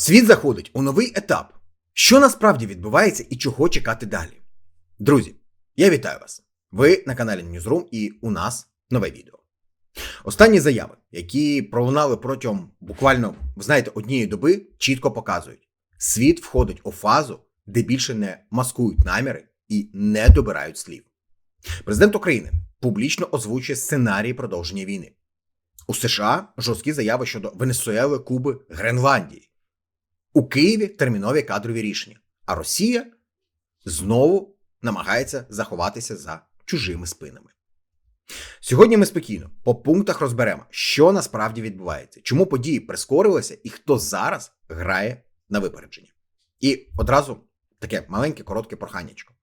Світ заходить у новий етап. Що насправді відбувається і чого чекати далі? Друзі, я вітаю вас. Ви на каналі Newsroom і у нас нове відео. Останні заяви, які пролунали протягом буквально, однієї доби, чітко показують. Світ входить у фазу, де більше не маскують наміри і не добирають слів. Президент України публічно озвучує сценарій продовження війни. У США жорсткі заяви щодо Венесуели, Куби, Гренландії. У Києві термінові кадрові рішення, а Росія знову намагається заховатися за чужими спинами. Сьогодні ми спокійно по пунктах розберемо, що насправді відбувається, чому події прискорилися і хто зараз грає на випередження. І одразу таке маленьке, коротке проханнячко.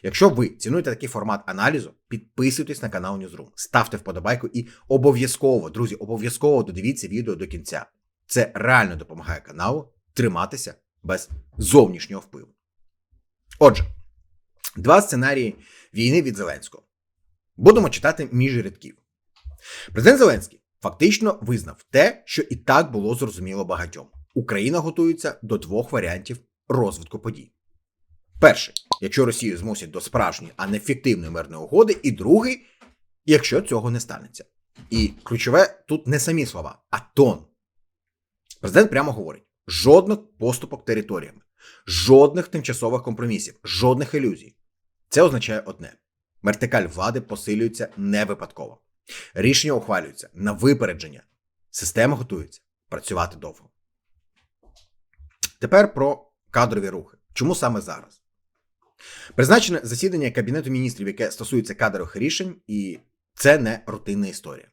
Якщо ви цінуєте такий формат аналізу, підписуйтесь на канал Newsroom, ставте вподобайку і обов'язково, друзі, обов'язково додивіться відео до кінця. Це реально допомагає каналу триматися без зовнішнього впливу. Отже, два сценарії війни від Зеленського. Будемо читати між рядків. Президент Зеленський фактично визнав те, що і так було зрозуміло багатьом. Україна готується до двох варіантів розвитку подій. Перший, якщо Росію змусять до справжньої, а не фіктивної мирної угоди. І другий, якщо цього не станеться. І ключове тут не самі слова, а тон. Президент прямо говорить: жодних поступок територіями, жодних тимчасових компромісів, жодних ілюзій. Це означає одне. Вертикаль влади посилюється не випадково. Рішення ухвалюються на випередження. Система готується працювати довго. Тепер про кадрові рухи. Чому саме зараз? Призначене засідання Кабінету міністрів, яке стосується кадрових рішень, і це не рутинна історія.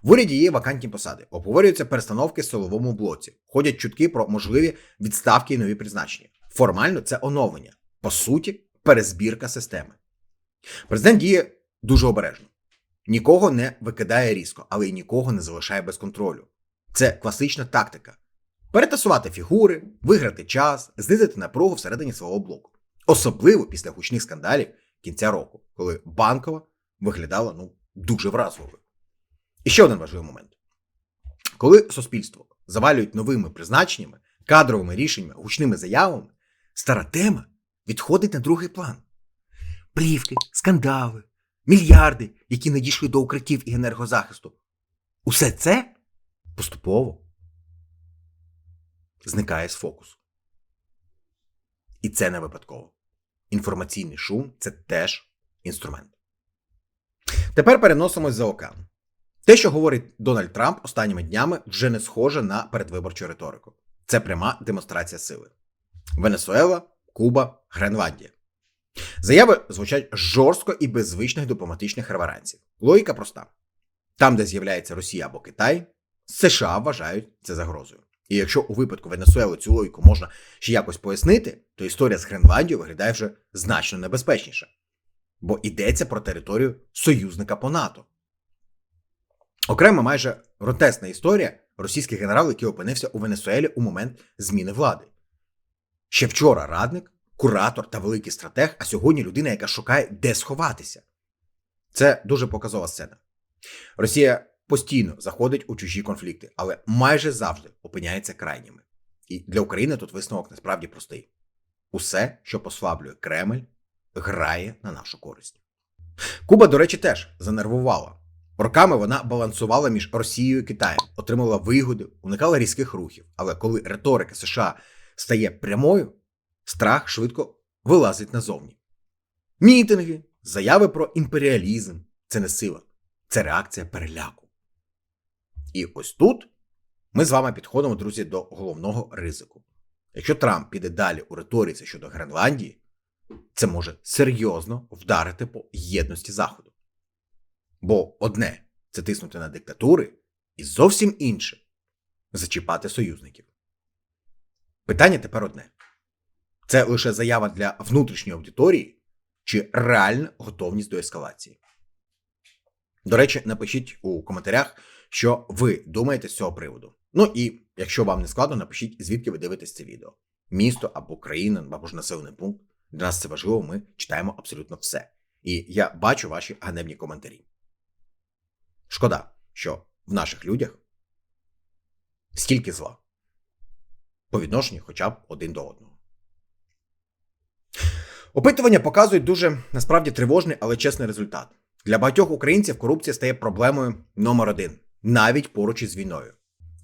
В уряді є вакантні посади, обговорюються перестановки в силовому блоці, ходять чутки про можливі відставки і нові призначення. Формально це оновлення, по суті, перезбірка системи. Президент діє дуже обережно. Нікого не викидає різко, але й нікого не залишає без контролю. Це класична тактика. Перетасувати фігури, виграти час, знизити напругу всередині свого блоку. Особливо після гучних скандалів кінця року, коли Банкова виглядала дуже вразливою. І ще один важливий момент. Коли суспільство завалюють новими призначеннями, кадровими рішеннями, гучними заявами, стара тема відходить на другий план. Плівки, скандали, мільярди, які надійшли до укриттів і енергозахисту. Усе це поступово зникає з фокусу. І це не випадково. Інформаційний шум – це теж інструмент. Тепер переносимось за океан. Те, що говорить Дональд Трамп останніми днями, вже не схоже на передвиборчу риторику. Це пряма демонстрація сили. Венесуела, Куба, Гренландія. Заяви звучать жорстко і без звичних дипломатичних реверансів. Логіка проста. Там, де з'являється Росія або Китай, США вважають це загрозою. І якщо у випадку Венесуели цю логіку можна ще якось пояснити, то історія з Гренландією виглядає вже значно небезпечніше. Бо йдеться про територію союзника по НАТО. Окрема майже гротесна історія – російський генерал, який опинився у Венесуелі у момент зміни влади. Ще вчора радник, куратор та великий стратег, а сьогодні людина, яка шукає, де сховатися. Це дуже показова сцена. Росія постійно заходить у чужі конфлікти, але майже завжди опиняється крайніми. І для України тут висновок насправді простий. Усе, що послаблює Кремль, грає на нашу користь. Куба, до речі, теж занервувала. Роками вона балансувала між Росією і Китаєм, отримала вигоди, уникала різких рухів. Але коли риторика США стає прямою, страх швидко вилазить назовні. Мітинги, заяви про імперіалізм – це не сила, це реакція переляку. І ось тут ми з вами підходимо, друзі, до головного ризику. Якщо Трамп піде далі у риториці щодо Гренландії, це може серйозно вдарити по єдності Заходу. Бо одне – це тиснути на диктатури, і зовсім інше – зачіпати союзників. Питання тепер одне. Це лише заява для внутрішньої аудиторії чи реальна готовність до ескалації? До речі, напишіть у коментарях, що ви думаєте з цього приводу. Ну і, якщо вам не складно, напишіть, звідки ви дивитесь це відео. Місто або країна, або ж населений пункт. Для нас це важливо, ми читаємо абсолютно все. І я бачу ваші ганебні коментарі. Шкода, що в наших людях стільки зла. по відношенню хоча б один до одного. Опитування показують дуже, насправді, тривожний, але чесний результат. Для багатьох українців корупція стає проблемою номер один, навіть поруч із війною.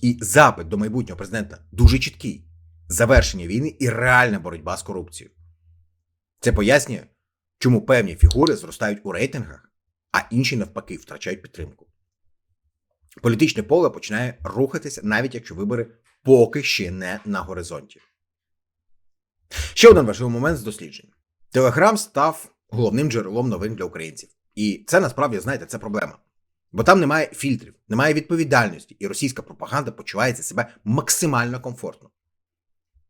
І запит до майбутнього президента дуже чіткий. Завершення війни і реальна боротьба з корупцією. Це пояснює, чому певні фігури зростають у рейтингах, а інші навпаки втрачають підтримку. Політичне поле починає рухатися, навіть якщо вибори поки ще не на горизонті. Ще один важливий момент з досліджень. Телеграм став головним джерелом новин для українців. І це насправді, знаєте, це проблема. Бо там немає фільтрів, немає відповідальності, і російська пропаганда почувається себе максимально комфортно.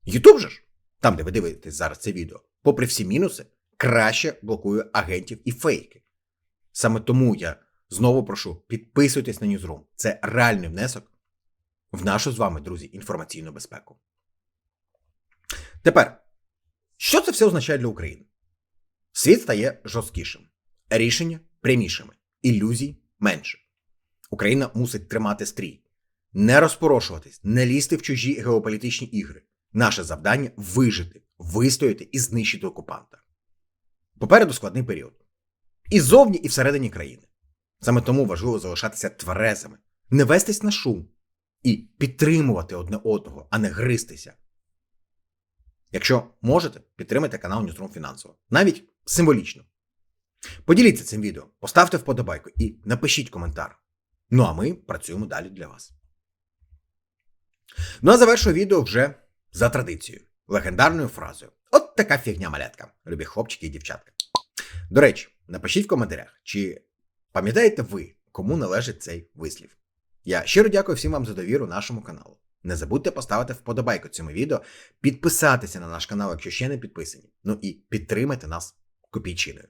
Ютуб же ж, там де ви дивитесь зараз це відео, попри всі мінуси, краще блокує агентів і фейки. Саме тому я знову прошу, підписуйтесь на Newsroom. Це реальний внесок в нашу з вами, друзі, інформаційну безпеку. Тепер, що це все означає для України? Світ стає жорсткішим, рішення прямішими, ілюзій менше. Україна мусить тримати стрій, не розпорошуватись, не лізти в чужі геополітичні ігри. Наше завдання – вижити, вистояти і знищити окупанта. Попереду складний період. І ззовні, і всередині країни. Саме тому важливо залишатися тверезими, не вестись на шум і підтримувати одне одного, а не гристися. Якщо можете, підтримайте канал Newsroom фінансово. Навіть символічно. Поділіться цим відео, поставте вподобайку і напишіть коментар. Ну а ми працюємо далі для вас. Ну а завершую відео вже за традицією, легендарною фразою. От така фігня, малятка, любі хлопчики і дівчатка. До речі, напишіть в коментарях, чи пам'ятаєте ви, кому належить цей вислів. Я щиро дякую всім вам за довіру нашому каналу. Не забудьте поставити вподобайку цьому відео, підписатися на наш канал, якщо ще не підписані. Ну і підтримайте нас копійчиною.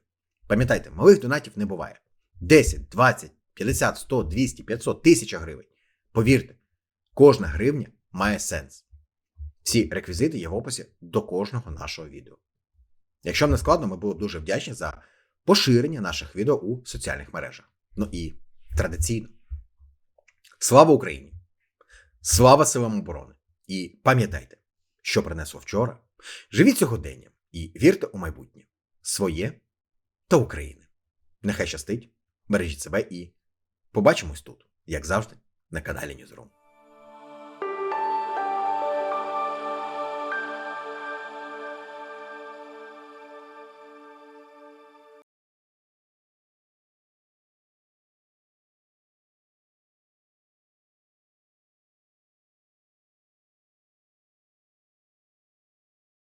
Пам'ятайте, малих донатів не буває. 10, 20, 50, 100, 200, 500, 1000 гривень. Повірте, кожна гривня має сенс. Всі реквізити є в описі до кожного нашого відео. Якщо не складно, ми були б дуже вдячні за поширення наших відео у соціальних мережах. Ну і традиційно. Слава Україні! Слава силам оборони! І пам'ятайте, що принесло вчора, живіть сьогоденням і вірте у майбутнє. Своє та України. Нехай щастить, бережіть себе і побачимось тут, як завжди, на каналі Newsroom.